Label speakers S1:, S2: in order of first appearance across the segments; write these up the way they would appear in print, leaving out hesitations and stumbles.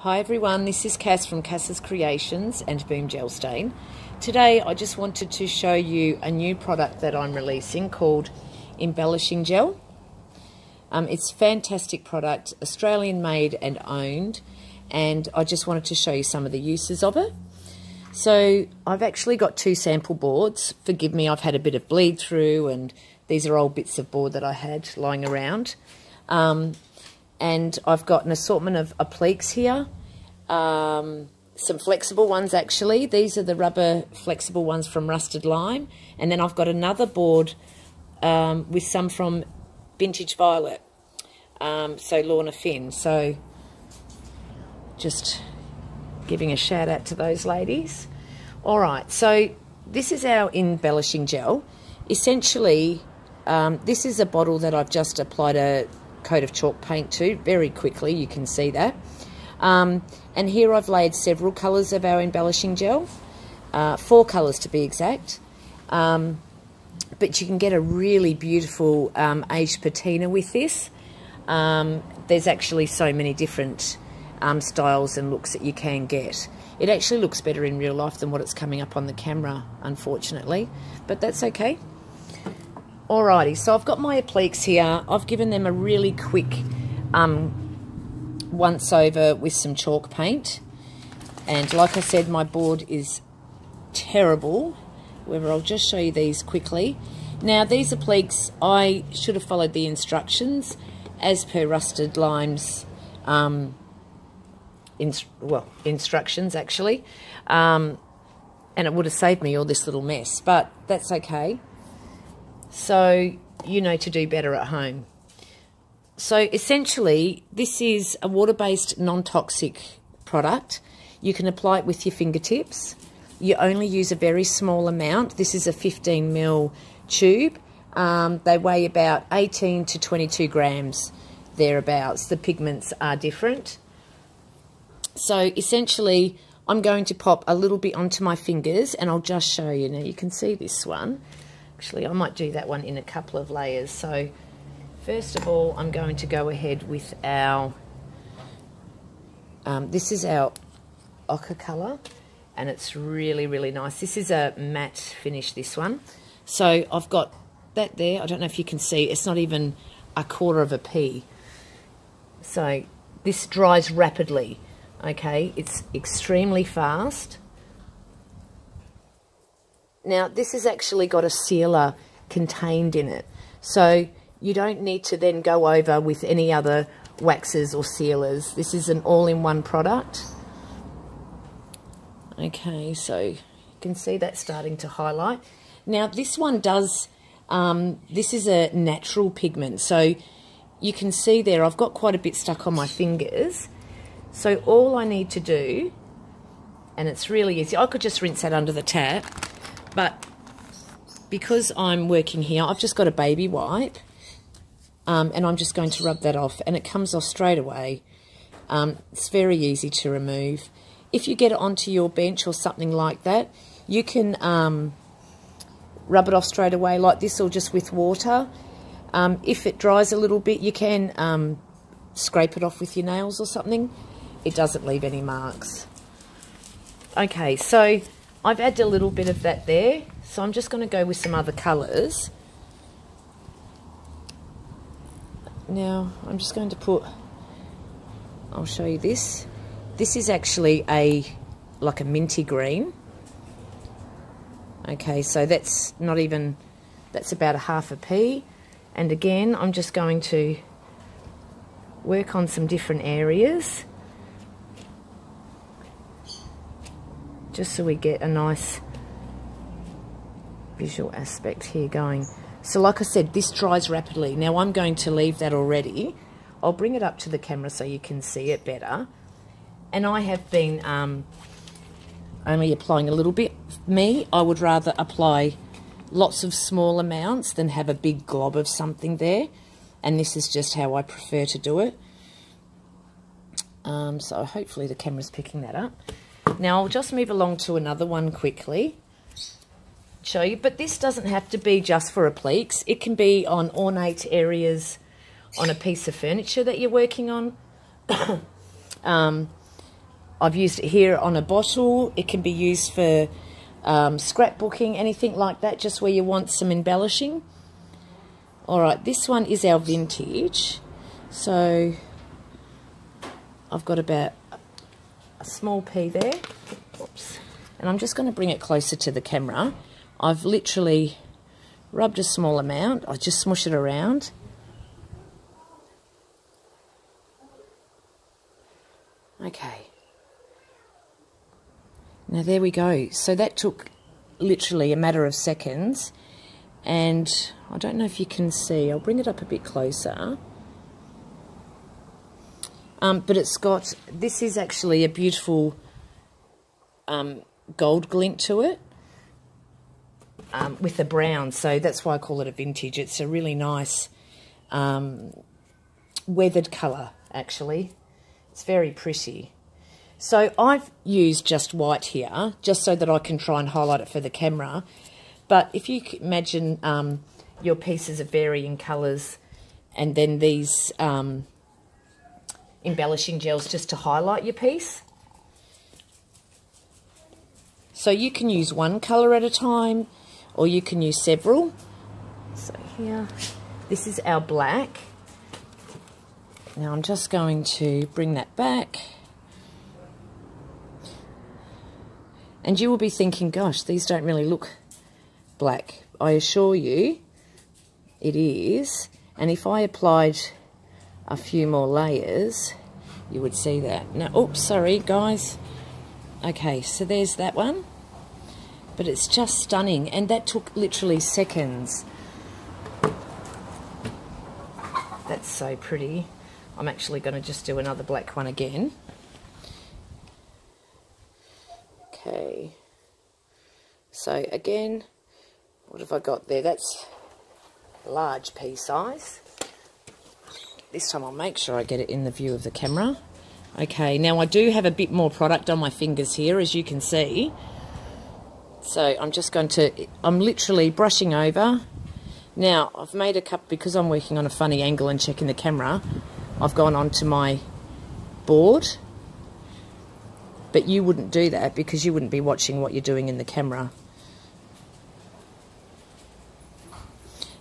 S1: Hi everyone, this is Cass from Cass'Creations and Boom Gel Stain. Today I just wanted to show you a new product that I'm releasing called Embellishing Gel. It's a fantastic product, Australian made and owned, and I just wanted to show you some of the uses of it. So I've actually got 2 sample boards. Forgive me, I've had a bit of bleed through and these are old bits of board that I had lying around. And I've got an assortment of appliques here, some flexible ones actually. These are the rubber flexible ones from Rusted Lime. And then I've got another board with some from Vintage Violet, so Lorna Finn. So just giving a shout out to those ladies. All right, so this is our embellishing gel. Essentially, this is a bottle that I've just applied a coat of chalk paint to very quickly, you can see that. And here I've laid several colours of our embellishing gel, 4 colours to be exact. But you can get a really beautiful aged patina with this. There's actually so many different styles and looks that you can get. It actually looks better in real life than what it's coming up on the camera, unfortunately, but that's okay. Alrighty, so I've got my appliques here. I've given them a really quick once over with some chalk paint. And like I said, my board is terrible. However, I'll just show you these quickly. Now, these appliques, I should have followed the instructions as per Rusted Lime's instructions, actually. And it would have saved me all this little mess, but that's okay. So you know to do better at home. So essentially, this is a water-based non-toxic product. You can apply it with your fingertips. You only use a very small amount. This is a 15 ml tube. They weigh about 18 to 22 grams, thereabouts. The pigments are different. So essentially, I'm going to pop a little bit onto my fingers and I'll just show you. Now you can see this one. Actually, I might do that one in a couple of layers. So first of all, I'm going to go ahead with our, this is our ochre colour, and it's really, really nice. This is a matte finish, this one. So I've got that there. I don't know if you can see, it's not even a quarter of a pea. So this dries rapidly, okay? It's extremely fast. Now, this has actually got a sealer contained in it, so you don't need to then go over with any other waxes or sealers. This is an all-in-one product. Okay, so you can see that starting to highlight. Now, this one does, this is a natural pigment, so you can see there I've got quite a bit stuck on my fingers. So all I need to do, and it's really easy, I could just rinse that under the tap, but because I'm working here, I've just got a baby wipe, and I'm just going to rub that off, and it comes off straight away. It's very easy to remove. If you get it onto your bench or something like that, you can rub it off straight away like this, or just with water. If it dries a little bit, you can scrape it off with your nails or something. It doesn't leave any marks. Okay, so I've added a little bit of that there, so I'm just going to go with some other colours. Now, I'm just going to put, I'll show you this. This is actually like a minty green. Okay, so that's not even, that's about a half a pea. And again, I'm just going to work on some different areas, just so we get a nice visual aspect here going. So like I said, this dries rapidly. Now I'm going to leave that already. I'll bring it up to the camera so you can see it better. And I have been only applying a little bit. Me, I would rather apply lots of small amounts than have a big glob of something there. And this is just how I prefer to do it. So hopefully the camera's picking that up. Now I'll just move along to another one quickly, show you, but this doesn't have to be just for appliques. It can be on ornate areas on a piece of furniture that you're working on. I've used it here on a bottle. It can be used for scrapbooking, anything like that, just where you want some embellishing. All right, this one is our vintage. So I've got about a small pea there. Oops. And I'm just going to bring it closer to the camera. I've literally rubbed a small amount. I just smush it around. Okay. Now there we go. So that took literally a matter of seconds. And I don't know if you can see. I'll bring it up a bit closer. But it's got, this is actually a beautiful gold glint to it with the brown. So that's why I call it a vintage. It's a really nice weathered colour, actually. It's very pretty. So I've used just white here, just so that I can try and highlight it for the camera. But if you imagine your pieces of varying colours and then these embellishing gels just to highlight your piece. So you can use one colour at a time or you can use several. So here, this is our black. Now I'm just going to bring that back. And you will be thinking, gosh, these don't really look black. I assure you it is. And if I applied a few more layers, you would see that. Now, oops, sorry, guys. Okay, so there's that one. But it's just stunning. And that took literally seconds. That's so pretty. I'm actually going to just do another black one again. Okay. So again, what have I got there? That's a large pea size. This time I'll make sure I get it in the view of the camera. Okay, now I do have a bit more product on my fingers here, as you can see. So I'm just going to, I'm literally brushing over. Now, I've made a cup, because I'm working on a funny angle and checking the camera, I've gone onto my board. But you wouldn't do that because you wouldn't be watching what you're doing in the camera.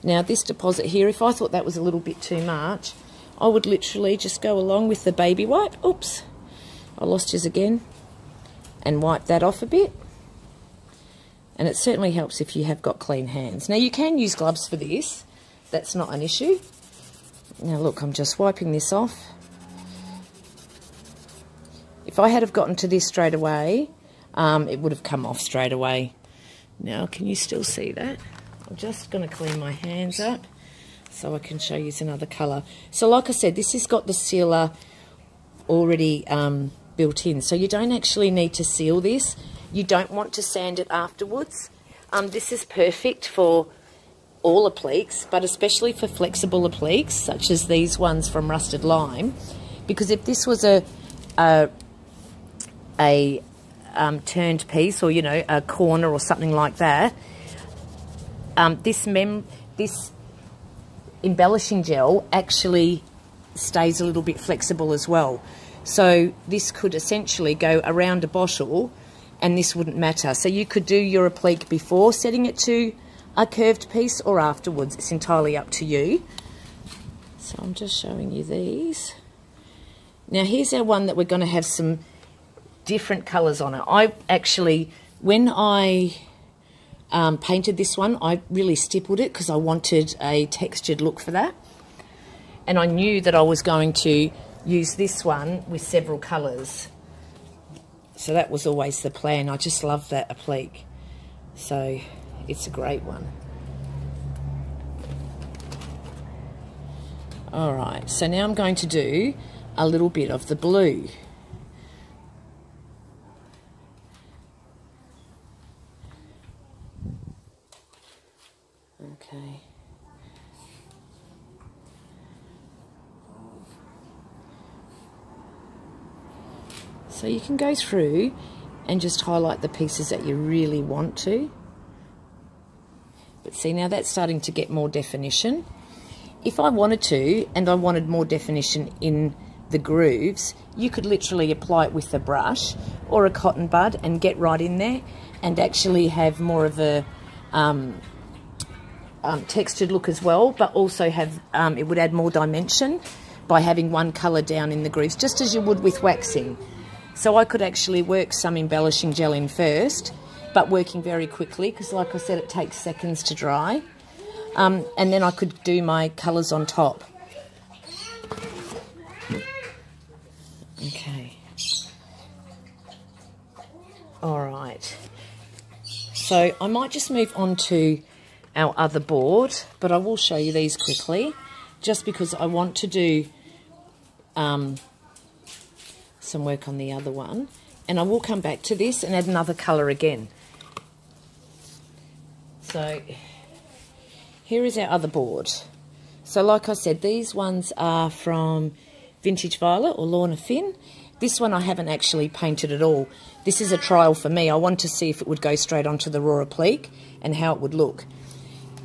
S1: Now, this deposit here, if I thought that was a little bit too much, I would literally just go along with the baby wipe. Oops, I lost his again. And wipe that off a bit. And it certainly helps if you have got clean hands. Now, you can use gloves for this. That's not an issue. Now, look, I'm just wiping this off. If I had have gotten to this straight away, it would have come off straight away. Now, can you still see that? I'm just going to clean my hands up so I can show you another colour. So, like I said, this has got the sealer already built in. So you don't actually need to seal this. You don't want to sand it afterwards. This is perfect for all appliques, but especially for flexible appliques, such as these ones from Rusted Lime. Because if this was a turned piece, or, you know, a corner or something like that, this embellishing gel actually stays a little bit flexible as well. So this could essentially go around a bottle and this wouldn't matter. So you could do your applique before setting it to a curved piece or afterwards. It's entirely up to you. So I'm just showing you these. Now here's our one that we're going to have some different colours on it. I actually, when I painted this one, I really stippled it because I wanted a textured look for that. And I knew that I was going to use this one with several colours. So that was always the plan. I just love that applique. So it's a great one. All right, so now I'm going to do a little bit of the blue. Okay. So you can go through and just highlight the pieces that you really want to. But see, now that's starting to get more definition. If I wanted to, and I wanted more definition in the grooves, you could literally apply it with a brush or a cotton bud and get right in there and actually have more of a textured look as well, but also have it would add more dimension by having one colour down in the grooves, just as you would with waxing. So I could actually work some embellishing gel in first, but working very quickly, because like I said, it takes seconds to dry. And then I could do my colours on top. Okay. All right. So I might just move on to our other board, but I will show you these quickly, just because I want to do some work on the other one. And I will come back to this and add another colour again. So here is our other board. So like I said, these ones are from Vintage Violet or Lorna Finn. This one I haven't actually painted at all. This is a trial for me. I want to see if it would go straight onto the raw applique and how it would look.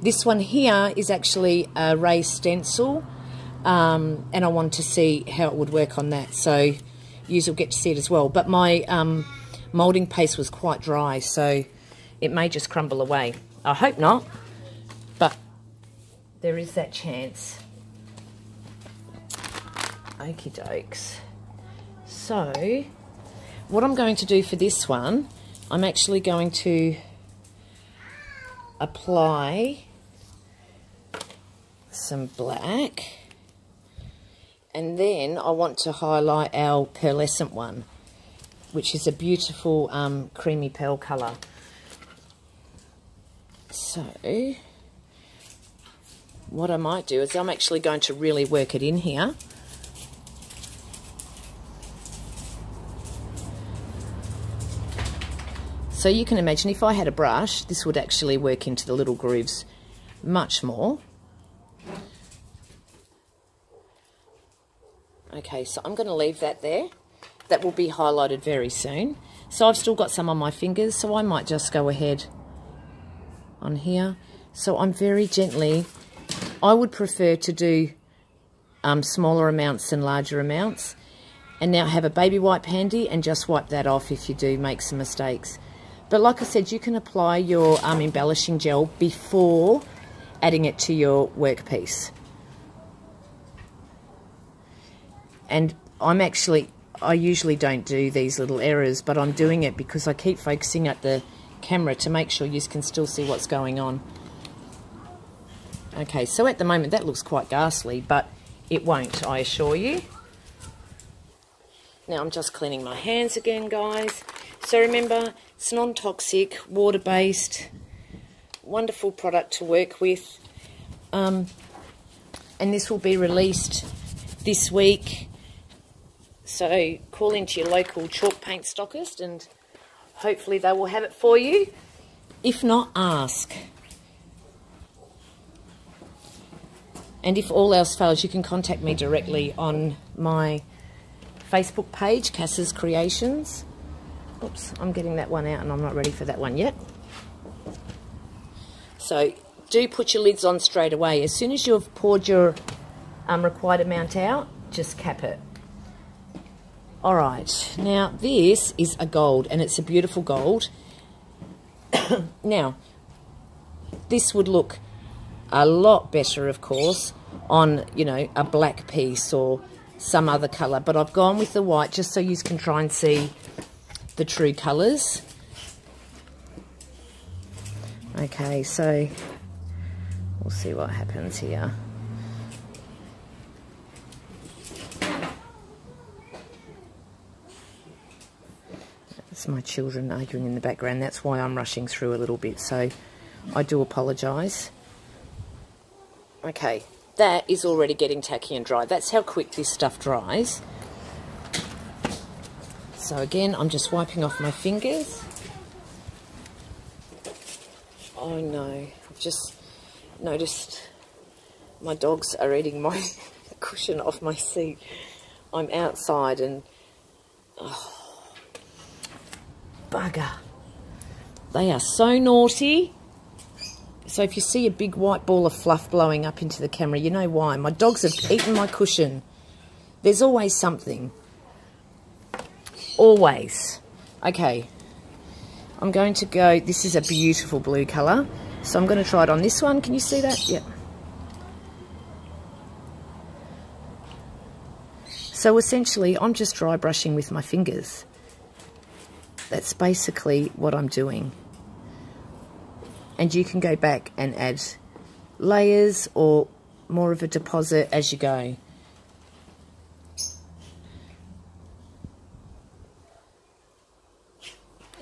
S1: This one here is actually a raised stencil, and I want to see how it would work on that. So you'll get to see it as well. But my moulding paste was quite dry, so it may just crumble away. I hope not, but there is that chance. Okie dokes. So what I'm going to do for this one, I'm actually going to apply some black, and then I want to highlight our pearlescent one, which is a beautiful creamy pearl colour. So what I might do is I'm actually going to really work it in here. So you can imagine if I had a brush, this would actually work into the little grooves much more. Okay, so I'm going to leave that there. That will be highlighted very soon. So I've still got some on my fingers, so I might just go ahead on here. So I'm very gently, I would prefer to do smaller amounts than larger amounts. And now have a baby wipe handy and just wipe that off if you do make some mistakes. But like I said, you can apply your embellishing gel before adding it to your workpiece. And I usually don't do these little errors, but I'm doing it because I keep focusing at the camera to make sure you can still see what's going on. Okay, so at the moment that looks quite ghastly, but it won't, I assure you. Now I'm just cleaning my hands again, guys. So remember, it's non-toxic, water-based, wonderful product to work with. And this will be released this week. So call into your local chalk paint stockist and hopefully they will have it for you. If not, ask. And if all else fails, you can contact me directly on my Facebook page, Cass'Creations. Oops, I'm getting that one out and I'm not ready for that one yet. So do put your lids on straight away. As soon as you've poured your required amount out, just cap it. All right, now this is a gold and it's a beautiful gold. Now, this would look a lot better, of course, on, you know, a black piece or some other colour. But I've gone with the white just so you can try and see the true colours. Okay, so we'll see what happens here. That's my children arguing in the background. That's why I'm rushing through a little bit, so I do apologise. Okay, that is already getting tacky and dry. That's how quick this stuff dries. So again, I'm just wiping off my fingers. Oh no, I've just noticed my dogs are eating my cushion off my seat. I'm outside and, oh, bugger. They are so naughty. So if you see a big white ball of fluff blowing up into the camera, you know why. My dogs have eaten my cushion. There's always something. Always. Okay. I'm going to go, this is a beautiful blue colour. So I'm going to try it on this one. Can you see that? Yep. So essentially, I'm just dry brushing with my fingers. That's basically what I'm doing. And you can go back and add layers or more of a deposit as you go.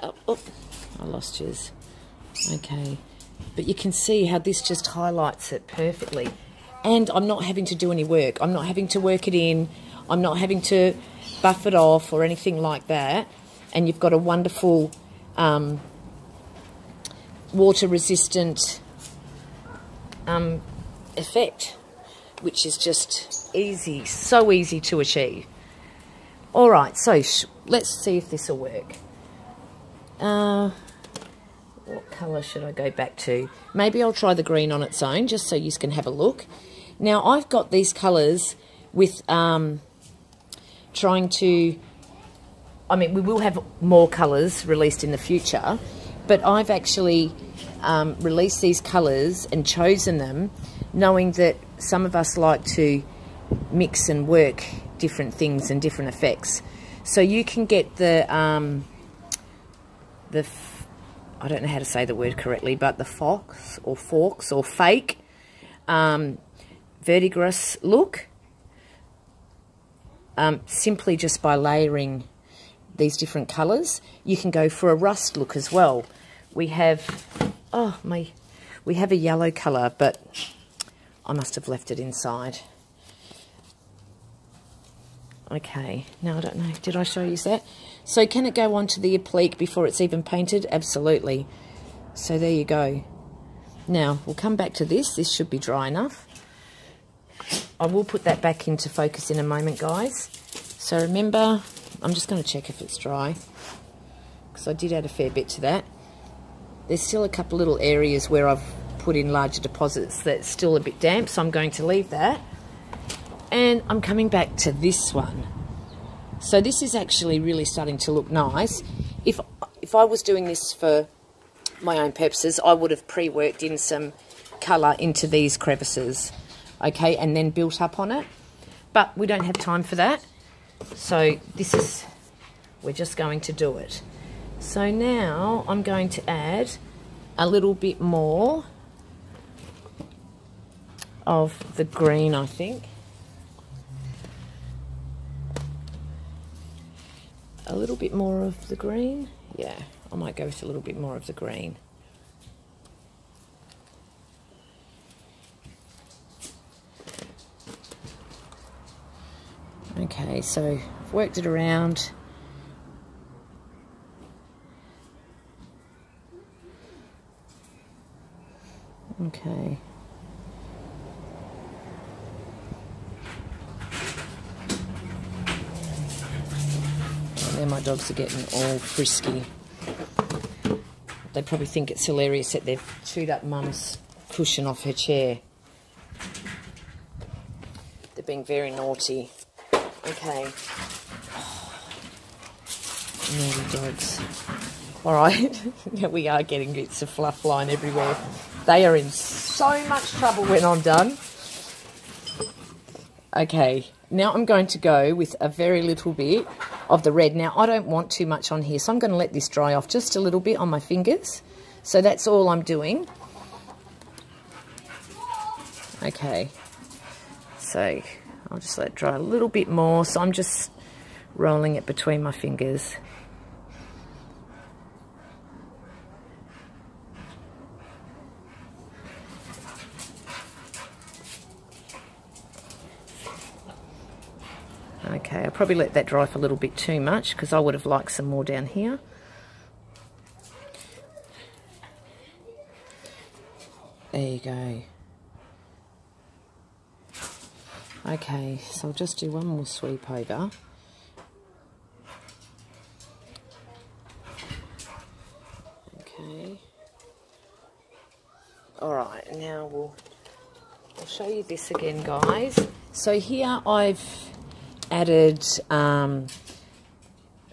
S1: Oh, I lost yours. Okay. But you can see how this just highlights it perfectly. And I'm not having to do any work. I'm not having to work it in. I'm not having to buff it off or anything like that. And you've got a wonderful water-resistant effect, which is just easy, so easy to achieve. All right, so let's see if this will work. What colour should I go back to? Maybe I'll try the green on its own, just so you can have a look. Now, I've got these colours with trying to... I mean, we will have more colours released in the future, but I've actually released these colours and chosen them knowing that some of us like to mix and work different things and different effects. So you can get the I don't know how to say the word correctly, but the forks or fake verdigris look, simply just by layering these different colours. You can go for a rust look as well. We have, we have a yellow colour, but I must have left it inside. Okay, now I don't know, did I show you that? So can it go onto the applique before it's even painted? Absolutely. So there you go. Now, we'll come back to this. This should be dry enough. I will put that back into focus in a moment, guys. So remember, I'm just going to check if it's dry, because I did add a fair bit to that. There's still a couple little areas where I've put in larger deposits that's still a bit damp, so I'm going to leave that. And I'm coming back to this one. So this is actually really starting to look nice. If I was doing this for my own purposes, I would have pre-worked in some colour into these crevices, okay, and then built up on it. But we don't have time for that. So this is, we're just going to do it. So now I'm going to add a little bit more of the green, I think. A little bit more of the green. Yeah, I might go with a little bit more of the green. Okay, so I've worked it around. Okay. And my dogs are getting all frisky. They probably think it's hilarious that they've chewed up Mum's cushion off her chair. They're being very naughty. Okay. Naughty dogs. Alright, now we are getting bits of fluff flying everywhere. They are in so much trouble when I'm done. Okay, now I'm going to go with a very little bit of the red. Now, I don't want too much on here, so I'm going to let this dry off just a little bit on my fingers. So that's all I'm doing. Okay, so I'll just let it dry a little bit more. So I'm just rolling it between my fingers. Okay, I'll probably let that dry for a little bit too much, because I would have liked some more down here. There you go. Okay, so I'll just do one more sweep over. Okay. Alright, now I'll show you this again, guys. So here I've added,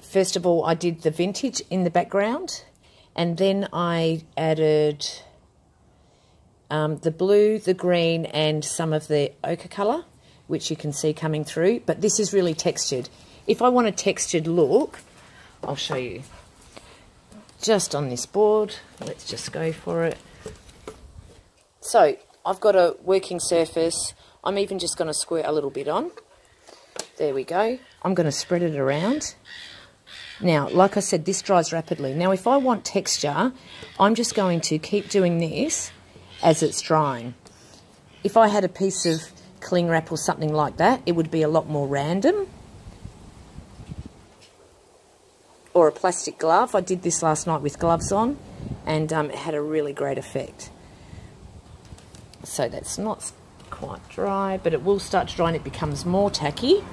S1: first of all, I did the vintage in the background, and then I added the blue, the green, and some of the ochre colour, which you can see coming through. But this is really textured. If I want a textured look, I'll show you. Just on this board, let's just go for it. So I've got a working surface. I'm even just going to squirt a little bit on. There we go. I'm going to spread it around. Now, like I said, this dries rapidly. Now, if I want texture, I'm just going to keep doing this as it's drying. If I had a piece of cling wrap or something like that, it would be a lot more random. Or a plastic glove. I did this last night with gloves on, and it had a really great effect. So that's not quite dry, but it will start to dry and it becomes more tacky.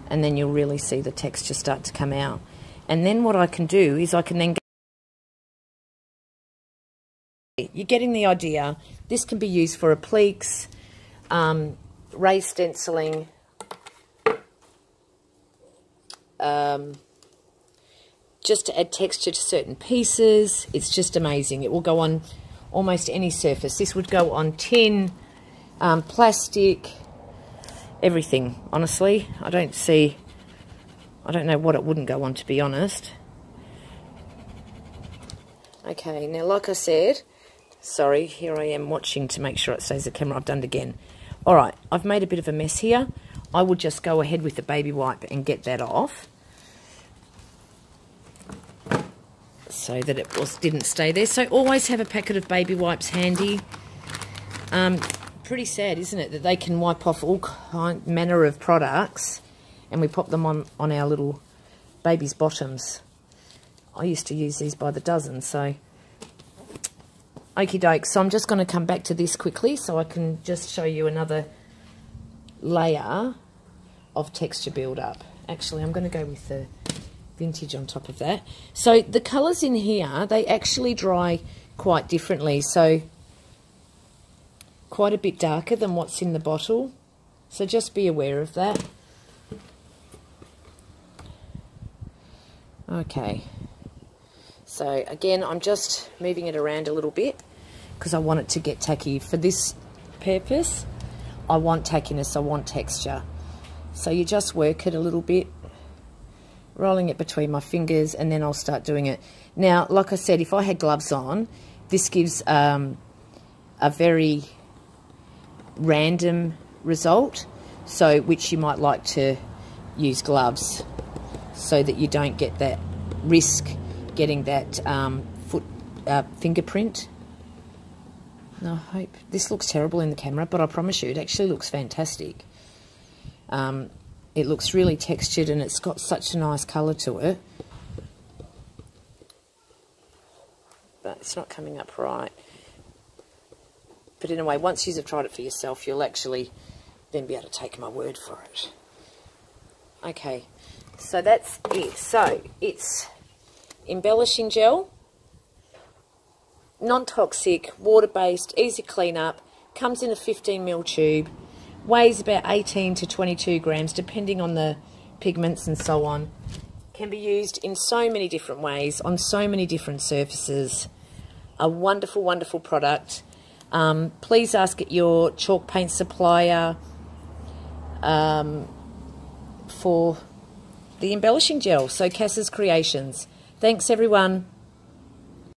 S1: And then you'll really see the texture start to come out. And then what I can do is I can then go. You're getting the idea. This can be used for appliques, raised stenciling, just to add texture to certain pieces. It's just amazing. It will go on almost any surface. This would go on tin, plastic, everything. Honestly, I don't know what it wouldn't go on, to be honest. Okay, now like I said, sorry, here I am watching to make sure it stays the camera. I've done it again. All right, I've made a bit of a mess here. I would just go ahead with the baby wipe and get that off, so that it didn't stay there. So always have a packet of baby wipes handy. Pretty sad, isn't it, that they can wipe off all manner of products, and we pop them on our little baby's bottoms. I used to use these by the dozen, so okie doke. So I'm just going to come back to this quickly so I can just show you another layer of texture build up. Actually, I'm going to go with the vintage on top of that. So the colours in here, they actually dry quite differently. So quite a bit darker than what's in the bottle. So just be aware of that. Okay. So again, I'm just moving it around a little bit because I want it to get tacky. For this purpose, I want tackiness, I want texture. So you just work it a little bit, rolling it between my fingers, and then I'll start doing it. Now, like I said, if I had gloves on, this gives a very random result, so which you might like to use gloves so that you don't get that risk getting that fingerprint. No, I hope this looks terrible in the camera, but I promise you it actually looks fantastic. It looks really textured and it's got such a nice colour to it, but it's not coming up right. But anyway, once you've tried it for yourself, you'll actually then be able to take my word for it. Okay, so that's it. So it's embellishing gel, non-toxic, water-based, easy clean-up, comes in a 15ml tube, weighs about 18 to 22 grams, depending on the pigments and so on. Can be used in so many different ways, on so many different surfaces. A wonderful, wonderful product. Please ask your chalk paint supplier for the embellishing gel. So Cass'Creations. Thanks, everyone.